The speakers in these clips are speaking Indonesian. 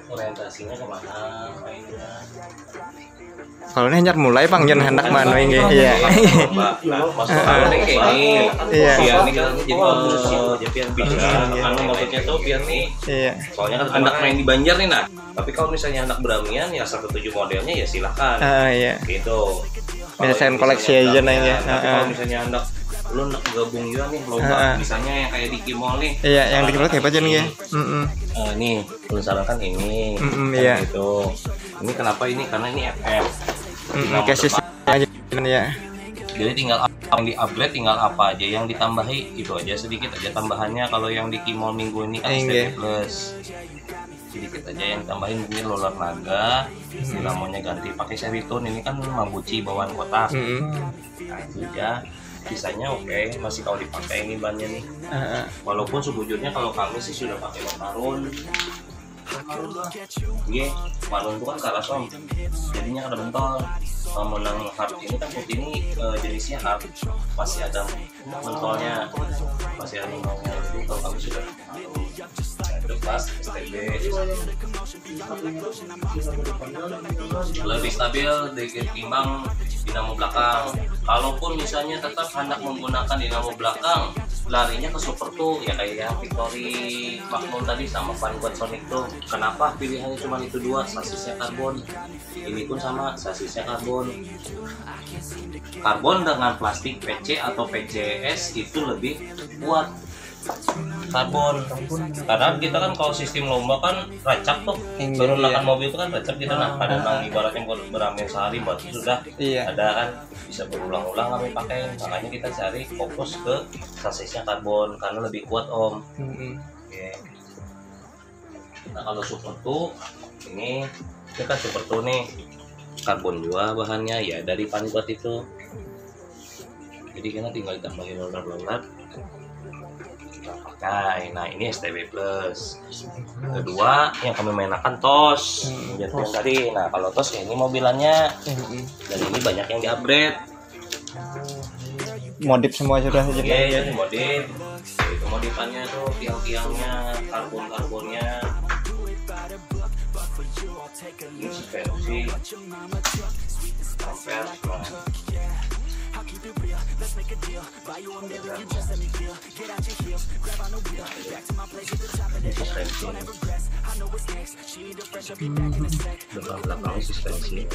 orientasinya kemana mainnya. Kalau ini hanya mulai Bang jan hendak mana ini ya. Maksudnya kayak ini. Iya. Biar nih kan jadi biar bisa. Karena maksudnya tuh biar nih. Iya. Soalnya kan anak main di Banjar nih nah. Tapi kalau misalnya anak Bramian ya 17 modelnya ya silakan. Iya. Gitu. Misalkan koleksi aja nanya. Tapi kalau misalnya anak lu gabung juga nih lomba misalnya yang kayak di Kimol nih. Iya, yang di Kimol kayak apa aja nih ya? Nih, lu sarankan ini. Iya. Gitu. Ini kenapa ini? Karena ini FF. Kasih aja ya. Jadi tinggal yang di-upgrade tinggal apa aja yang ditambahi itu aja sedikit aja tambahannya. Kalau yang di Kimol minggu ini kan STB Plus. Sedikit aja yang tambahin mungkin roller naga, dinamonya ganti pakai Seriton ini kan Mabuchi bawaan kotak. Nah, itu aja. Sisanya oke, masih kalau dipakai ini bannya nih. Walaupun sebujurnya kalau kami sih sudah pakai Makarun. Iya, Makarun itu kan keras om, jadinya ada mentol. Menang hard ini kan putih ini jenisnya hard, masih ada mentolnya, masih ada mentolnya. Itu kalau kami sudah pas STB lebih stabil ketimbang dinamo belakang. Kalaupun misalnya tetap hendak menggunakan dinamo belakang, larinya ke Super tuh ya kayak Victory Magnum tadi sama Vanguard Sonic tuh. Kenapa pilihannya cuma itu dua? Sasisnya karbon, ini pun sama sasisnya karbon. Karbon dengan plastik PC atau PCS itu lebih kuat. Karbon karena kita kan kalau sistem lomba kan racak tuh berunakan mobil itu kan racak kita nah pada ibaratnya beramin sehari batu sudah ada kan bisa berulang-ulang kami pakai, makanya kita cari fokus ke sasisnya karbon karena lebih kuat om. Nah kalau super tuh ini kan super tuh nih karbon juga bahannya ya dari Vanguard itu, jadi kita tinggal ditambahin roller pakai. Nah ini STB Plus. Kedua yang kami mainkan TOS yang tadi. Nah kalau TOS ya ini mobilannya dan ini banyak yang di-upgrade, modif semua sudah saja. Iya modif. Itu modifannya tuh tiang-tiangnya, karbon-karbonnya. Ini suspensi belakang suspensi.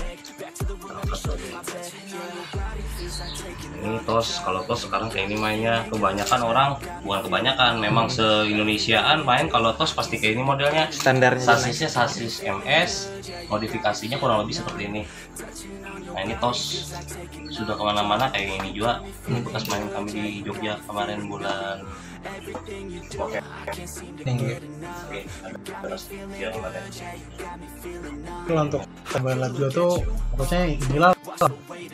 Ini TOS, kalau TOS sekarang kayak ini mainnya kebanyakan orang, bukan kebanyakan, memang se-Indonesiaan main kalau TOS pasti kayak ini modelnya. Standarnya sasisnya sasis MS, modifikasinya kurang lebih seperti ini. Nah ini TOS sudah kemana-mana kayak ini juga. Ini bekas main kami di Jogja kemarin bulan Oke. Kalau untuk tambahan lagu tuh pokoknya inilah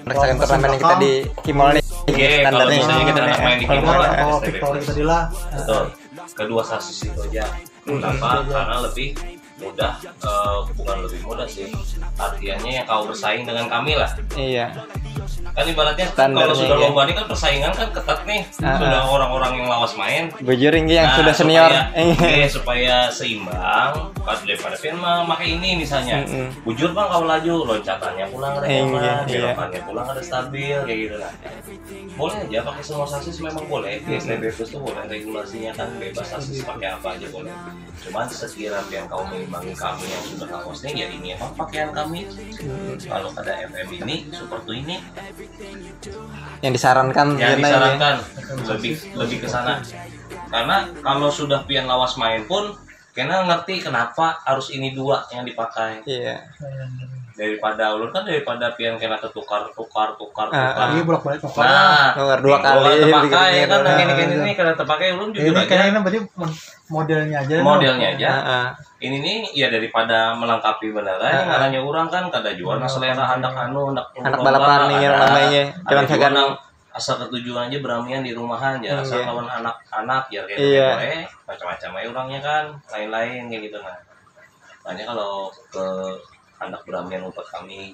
berdasarkan turnamen yang kita di Kimol nih. Kalau misalnya kita anak main di Kimol kalau Victory tadi lah. Betul. Kedua sasis itu aja. Kenapa? Karena lebih mudah, bukan lebih mudah sih. Artinya yang kau bersaing dengan kami lah. Iya. Kan ibaratnya kalau sudah lomba ini kan persaingan kan ketat nih. Sudah orang-orang yang lawas main. Bujur yang sudah senior. Supaya seimbang. Daripada film pakai ini misalnya. Bujur bang kau laju, loncatannya pulang ada nyaman, belokannya pulang ada stabil kayak gitu lah. Boleh aja pakai semua sasis memang boleh. Di STB Plus tuh boleh, regulasinya kan bebas sasis pakai apa aja boleh. Cuman sekiranya yang kau mengimbangi kami yang sudah lawas nih ya ini emang pakaian kami. Kalau ada FM ini, Super tuh ini yang disarankan lebih ke sana. Karena kalau sudah pian lawas main pun kena ngerti kenapa harus ini dua yang dipakai. Iya. Daripada ulun kan daripada pian kena tukar. Ini bolak-balik tukar. Nah, dua kali terpakai kan ini kena terpakai ulun jujur aja. Ini berarti modelnya aja. Ini nih ya daripada melengkapi beneran ngaranya orang kan kada jual selera anak balapan nih namanya. Jangan segan asal ketujuan aja beramian di rumahan ya asal lawan anak-anak ya kayak gitu macam-macam aja orangnya kan lain-lain kayak gitu. Nah makanya kalau ke anak beramian untuk kami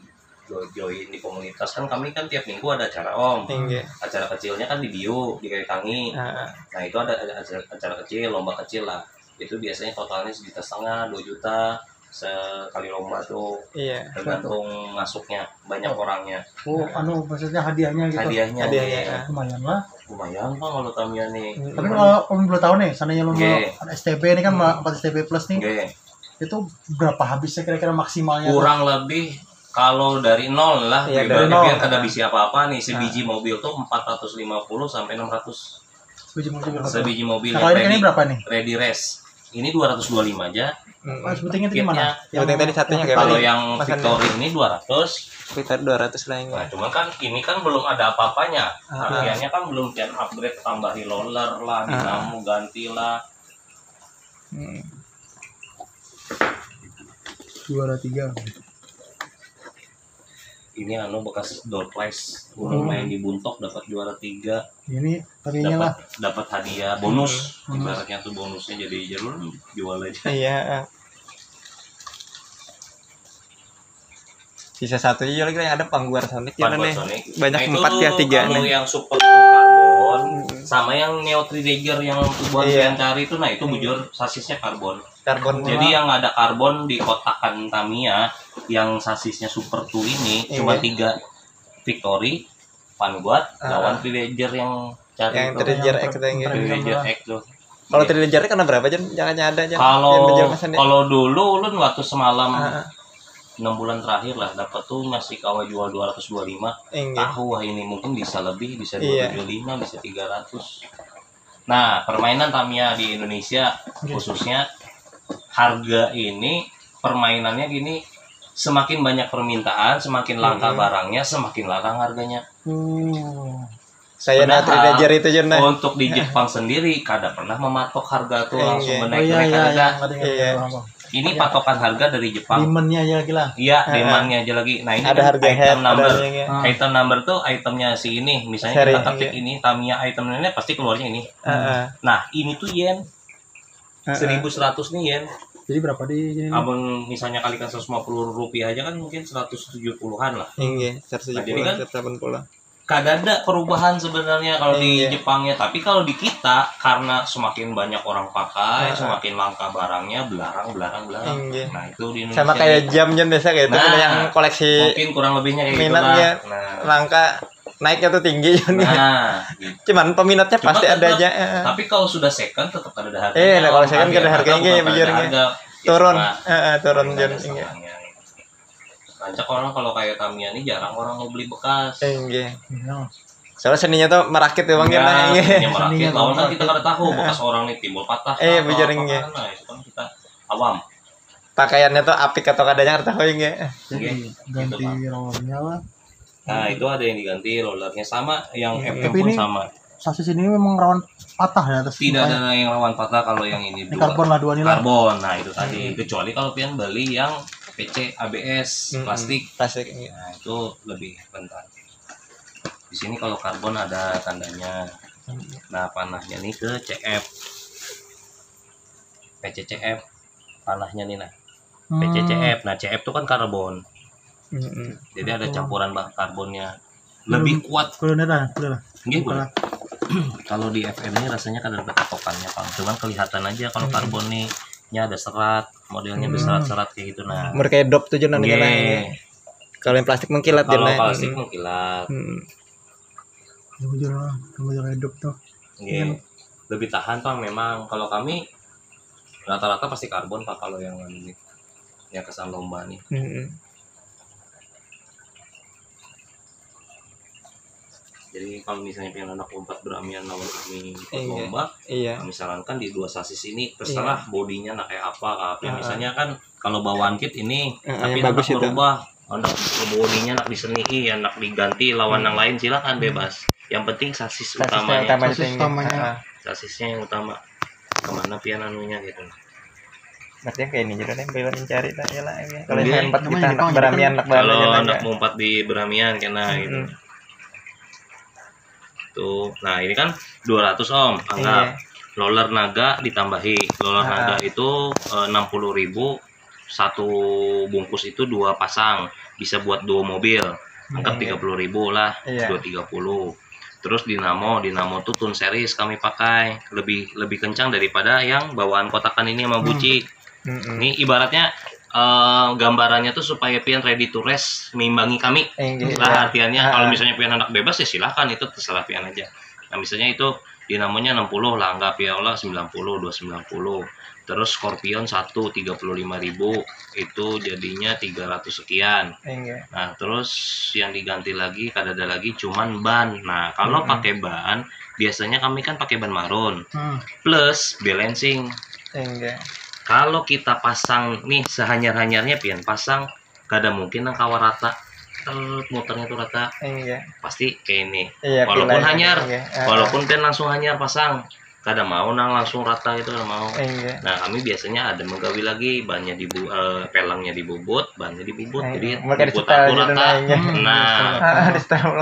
join di komunitas kan kami kan tiap minggu ada acara om. Acara kecilnya kan di Bio di Kayu Tangi. Nah itu ada acara kecil, lomba kecil lah. Itu biasanya totalnya 1,5 juta, 2 juta. sekali lomba tuh. Iya. Tergantung masuknya banyak orangnya. Oh, maksudnya hadiahnya gitu. Hadiahnya. Hadiahnya. Lumayan lah. Lumayan Bang kalau Tamiya nih. Tapi kalau kamu belum tahu nih, seandainya lu mau STB ini kan 4 STB plus nih. Itu berapa habisnya kira-kira maksimalnya? Kurang lebih kalau dari nol lah, ya, biar kada bisa apa-apa nih, sebiji mobil tuh 450 sampai 600. Sebiji mobil. Nah, kalau ini berapa nih? Ready race. Ini 225 aja. Sebetulnya itu gimana? Yang tadi satunya kayak kalau yang Victory ini 200. Sekitar 200 lah ini. Nah, cuma kan ini kan belum ada apa-apanya. Harganya kan belum can upgrade, tambahi roller lah, dinamo ganti lah. 203. Ini bekas door prize, main di Buntok dapat juara 3. Ini tadinya lah dapat hadiah bonus. Ibaratnya tuh bonusnya jadi jalur jual aja. Iya. Sisa satu aja lagi yang ada Pangguar Sonic ya nih. Banyak 4 ya 3 nih. Yang super karbon sama yang Neo 3 Dagger yang buat kalian cari itu, nah itu bujur sasisnya karbon. Jadi yang ada karbon di kotakan Tamiya yang sasisnya super 2 ini cuma 3 Victory, Vanguard, lawan 3 Dagger yang cari yang 3 Dagger X tuh. Kalau 3 Dagger kan berapa aja? Jangan ada aja. Kalau dulu ulun waktu semalam 6 bulan terakhir lah dapat tuh masih kawah jual 225. Tahu wah ini mungkin bisa lebih, bisa 275, bisa 300. Nah, permainan Tamiya di Indonesia khususnya harga ini permainannya gini, semakin banyak permintaan, semakin langka barangnya, semakin larang harganya. Saya nanti Dagger itu Jon. Untuk di Jepang sendiri kada pernah mematok harga tuh langsung menaik ada. Ini patokan harga dari Jepang. Demand-nya aja lagi lah. Iya, demand-nya aja lagi. Nah, ini ada kan harga item number. Item number tuh itemnya si ini. Misalnya seri, kita ketik ini Tamiya item ini pasti keluarnya ini. Nah, ini tuh yen. 1.100 nih yen. Jadi berapa di abang misalnya kalikan 150 rupiah aja kan mungkin 170-an lah. Iya, 170 jadi kan 180. Kada ada perubahan sebenarnya kalau di Jepangnya, tapi kalau di kita karena semakin banyak orang pakai, semakin langka barangnya, belarang. Nah, itu di Indonesia. Sama kayak jam biasa kayak itu yang koleksi mungkin kurang lebihnya kayak minatnya langka, naiknya tuh tinggi Jon. Gitu. Cuman peminatnya pasti ada aja. Tapi kalau sudah second tetap ada harganya. Kalau second ada harganya bujurnya. Turun Jon. Rancak orang kalau kayak Tamiya ini jarang orang mau beli bekas. Soalnya seninya tuh merakit ya Bang ya. Seninya merakit. Lawan kan kita kada tahu bekas orang nih timbul patah. Bujurnya. Nah, itu kan kita awam. Pakaiannya tuh apik atau kadanya kada tahu ya. Ganti rollernya lah. Nah, itu ada yang diganti rollernya sama, yang FM pun sama. Sasis ini memang rawan patah ya atas. Tidak ada yang rawan patah kalau yang ini karbon lah dua ini lah. Karbon. Nah, itu tadi. Kecuali kalau pian beli yang PC ABS plastik. Nah, itu lebih rentan. Di sini kalau karbon ada tandanya. Nah, panahnya nih ke CF. PCCF panahnya nih nah. PCCF. Nah, CF itu kan karbon. Jadi ada campuran karbonnya. Lebih kuat. Kalau di FM ini rasanya kan ada patokannya, Pak. Cuman kelihatan aja kalau karbon nih ada serat, modelnya berserat-serat kayak gitu. Nah, mereka dop tuh Jon kalau yang plastik mengkilat. Kalau plastik mengkilat. Hidup tuh. Lebih tahan Pak memang. Kalau kami rata-rata pasti karbon Pak kalau yang ini. Yang kesan lomba nih. Jadi kalau misalnya pengen anak lompat beramian lawan kami lomba, kami sarankan di 2 sasis ini terserah bodinya nak kayak apa. Misalnya kan kalau bawaan kit ini, tapi nak berubah, anak bodinya nak disenihi, nak diganti lawan yang lain silakan bebas. Yang penting sasis utamanya. Sasisnya yang utama. Kemana pian anunya gitu. Berarti kayak ini juga nih bela mencari tak ya lah. Kalau yang 4 kita anak beramian kalau anak mau 4 di beramian kena gitu. Tuh. Nah, ini kan 200 Om, anggap. Roller naga ditambahi. Roller naga itu 60.000 satu bungkus itu 2 pasang. Bisa buat 2 mobil. Anggap 30.000 lah, 230. Terus dinamo tuh tune series kami pakai. Lebih kencang daripada yang bawaan kotakan ini sama buci. Ini ibaratnya gambarannya tuh supaya pian ready to race mengimbangi kami. Lah artiannya kalau misalnya pian anak bebas ya silahkan, itu terserah pian aja. Nah misalnya itu dinamonya 60 lah, anggap ya Allah 90 290. Terus Scorpion 35.000 itu jadinya 300 sekian. Nah terus yang diganti lagi kadada lagi cuman ban. Nah kalau pakai ban biasanya kami kan pakai ban marun plus balancing. Kalau kita pasang nih sehanyar-hanyarnya pian pasang, kada mungkin nang kawa rata. Muternya tuh rata. Pasti kayak ini. Walaupun hanyar, walaupun pian langsung hanyar pasang, kada mau nang langsung rata itu kada mau. Nah kami biasanya ada menggawi lagi bannya di pelangnya dibubut, bannya dibubut, jadi bubut aku rata. Nah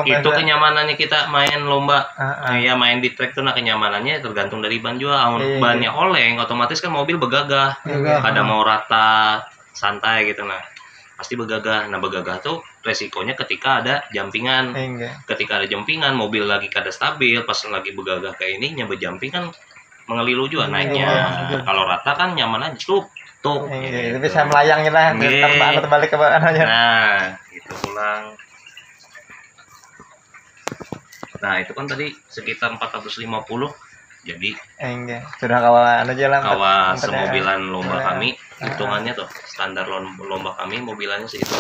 itu kenyamanannya kita main lomba, ya main di track tuh. Nah kenyamanannya tergantung dari ban juga. Bannya oleng, otomatis kan mobil begagah, kada mau rata santai gitu. Nah pasti begagah. Nah begagah tuh resikonya ketika ada jampingan. Ketika ada jampingan, mobil lagi kada stabil, pas lagi begagah kayak ini nyampe jamping kan mengelilu juga naiknya. Kalau rata kan nyaman aja tuh. Gitu. Bisa melayang lah, terbalik ke bawah aja. Nah itu pulang. Nah itu kan tadi sekitar 450. Jadi sudah kawan aja lah. Kawan semobilan lomba kami, hitungannya tuh standar lomba kami mobilannya segitu.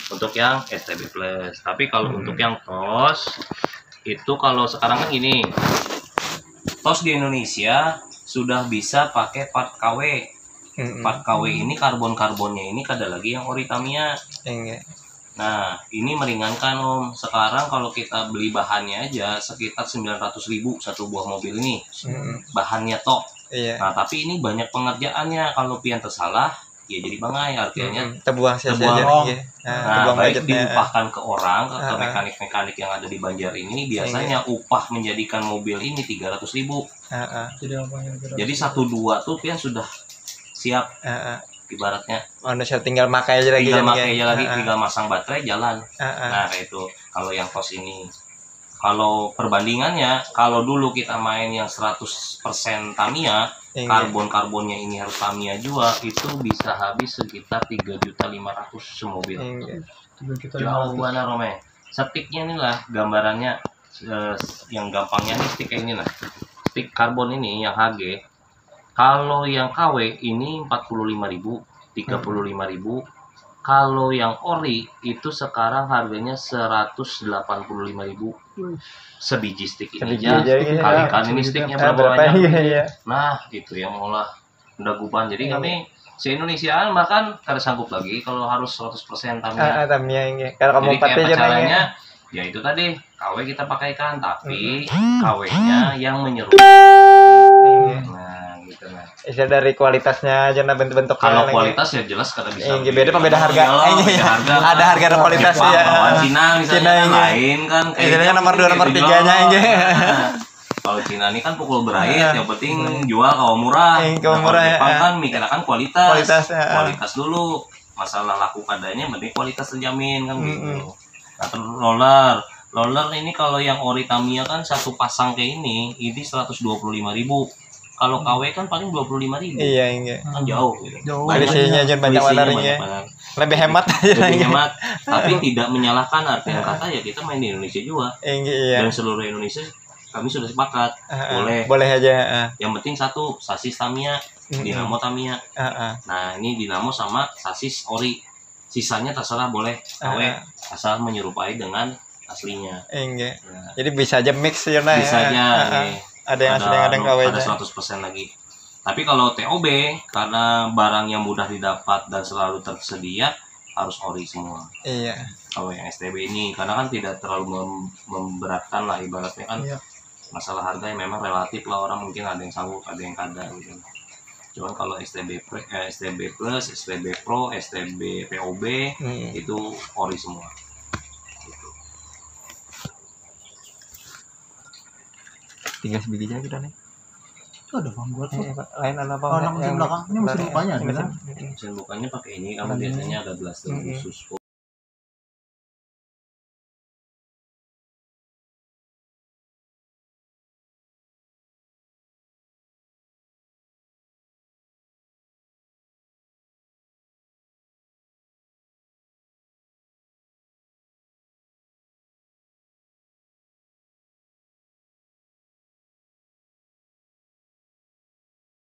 Untuk yang STB Plus. Tapi kalau untuk yang TOS itu kalau sekarang kan gini, TOS di Indonesia sudah bisa pakai part KW. Part KW ini karbonnya ini kada lagi yang ori Tamiya. Nah ini meringankan Om. Sekarang kalau kita beli bahannya aja sekitar 900.000 satu buah mobil ini, bahannya tok. Nah tapi ini banyak pengerjaannya. Kalau pian tersalah ya jadi bangai, artinya terbuang sia-sia. Nah baik diupahkan ke orang, ke mekanik-mekanik yang ada di Banjar ini. Biasanya upah menjadikan mobil ini 300.000. Jadi 1-2 tuh pian sudah siap. Ibaratnya manusia tinggal pakai aja lagi, tinggal masang baterai jalan. Nah kayak itu kalau yang TOS ini. Kalau perbandingannya, kalau dulu kita main yang 100% Tamiya, karbonnya ini harus Tamiya juga, itu bisa habis sekitar 3.500.000 semobil. Jauh mana Rome. Stiknya inilah gambarannya, yang gampangnya nih stik kayak ini lah. Stik karbon ini yang HG. Kalau yang KW ini 45.000, 35.000. Kalau yang ori itu sekarang harganya 185.000 sebiji stick ini aja. Kalikan ini sticknya berapa banyak? Nah itu yang olah dagupan. Jadi kami se-Indonesiaan bahkan kada sanggup lagi kalau harus 100% Tamiya. Kalau kamu jadi kayak caranya ya itu tadi KW kita pakaikan, tapi KW-nya yang menyerupai. Istilah dari kualitasnya aja, bentuk-bentuk. Kalau kualitas ya jelas kada bisa. Beda pembeda harga. Ada harga dan kualitas ya. Cina misalnya lain kan. Istilahnya nomor 2 nomor 3-nya ini. Kalau Cina ini kan pukul berait, yang penting jual kalau murah. Jepang kan mikirkan kualitas dulu. Masalah laku kadanya penting kualitas terjamin kan gitu. Nah, roller ini kalau yang ori Tamiya kan satu pasang kayak ini 125.000. Kalau KW kan paling 25.000. Kan jauh gitu. Selisihnya aja banyak warnanya. Lebih hemat. Tapi tidak menyalahkan, artinya kata ya kita main di Indonesia juga. Dan seluruh Indonesia kami sudah sepakat. Boleh aja. Yang penting satu, sasis Tamiya, dinamo Tamiya. Nah, ini dinamo sama sasis ori. Sisanya terserah boleh KW, asal menyerupai dengan aslinya. Jadi bisa aja mix ya. Bisa aja. Ada yang asli, ada yang KW, ada 100% lagi. Tapi kalau TOB karena barang yang mudah didapat dan selalu tersedia harus ori semua. Kalau yang STB ini karena kan tidak terlalu memberatkan lah, ibaratnya kan. Masalah harga yang memang relatif lah, orang mungkin ada yang sanggup, ada yang kada gitu. Cuman kalau STB Plus, STB Pro, STB POB itu ori semua. Tinggal sebiji aja kita nih. Ada bang buat lain apa? Mesin belakang ini mesin bukanya ada. Mesin bukanya pakai ini, kamu biasanya ada blaster khusus